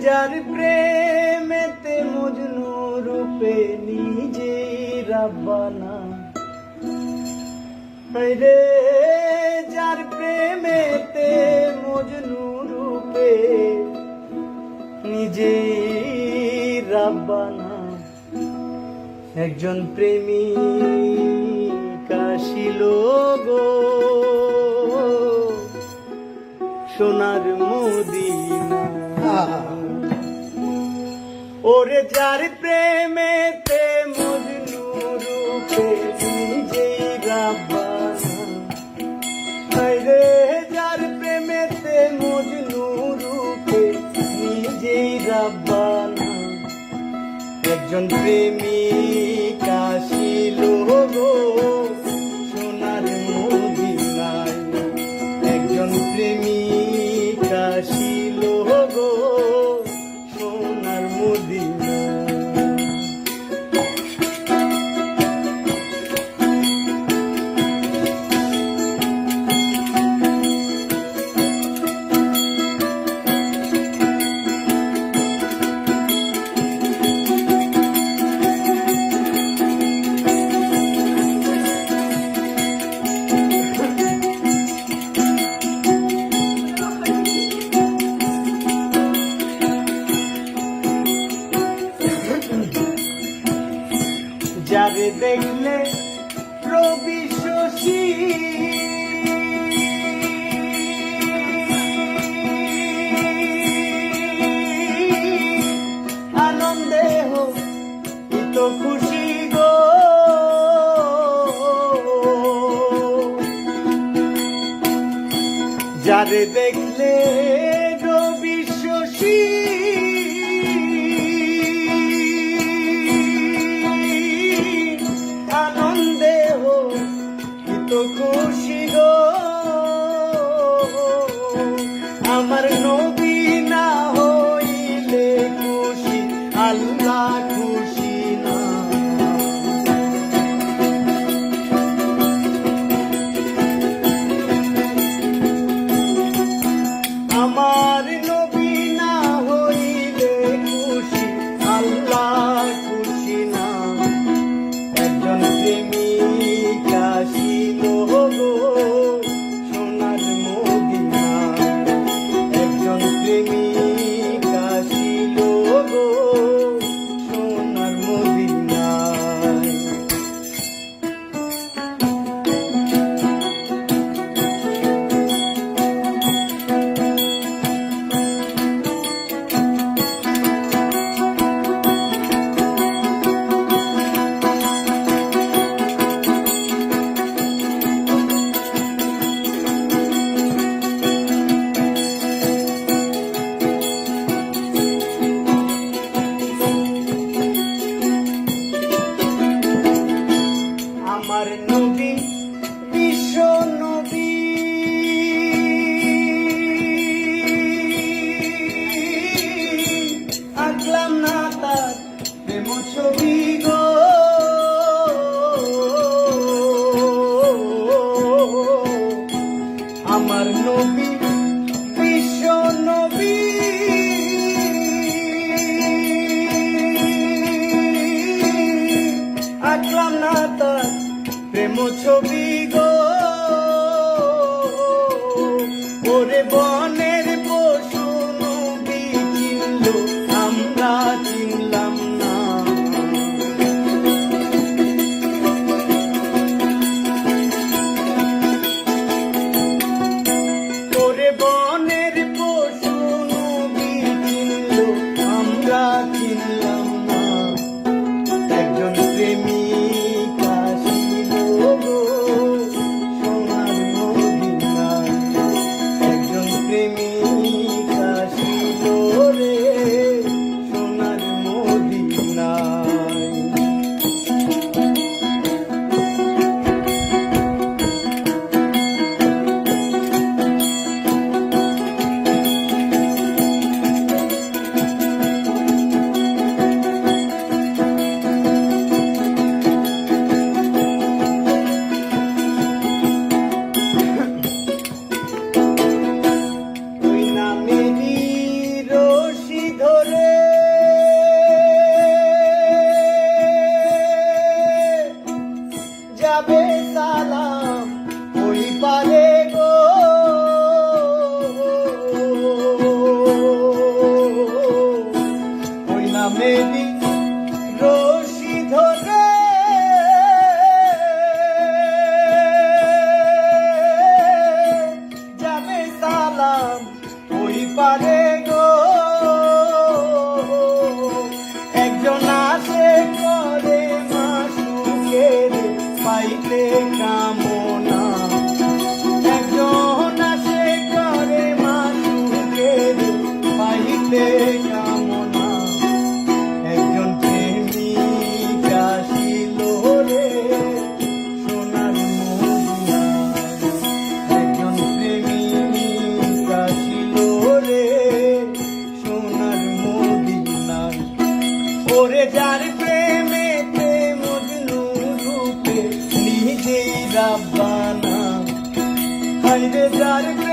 যার প্রেমেতে মজনু রূপে নিজে রাব্বানা, রে যার প্রেমেতে মজনু রূপে নিজে রাব্বানা, একজন প্রেমিক আসিল গো সোনার মদিনা। ওরে যার প্রেমেতে মজনু রূপে নিজেই রাব্বানা, রে যার প্রেমেতে মজনু রূপে নিজেই রাব্বানা, একজন প্রেমিক আসিল গো সোনার মদিনায়, একজন প্রেমিক আসিল গো সোনার মদিনায়। যারে দেখলে রবি শশী আনন্দে তো খুশি গো, যারে দেখলে রবি শশী খুশি গো, আমার নবী না হইলে খুশি আল্লাহ খুশি না। আমার নবী না হইলে খুশি আল্লাহ খুশি না, একজন প্রেমিক আসিল গো সোনার মদিনায়, একজন প্রেমিক আসিল গো সোনার মদিনায়। আমার নবী বিশ্ব নবী, আঁকলাম না তার প্রেম ছবি গো, আমার নবী বিশ্ব নবী, আঁকলাম না তার প্রেম ছবি গো, ওরে বনের পশু নবী চিনল আমরা চিনলাম না, ওরে বনের পশু নবী চিনল আমরা চিনলাম না, একজন প্রেমিক আসিল গো সোনার মদিনায়, একজন রাব্বানা হাইরে যার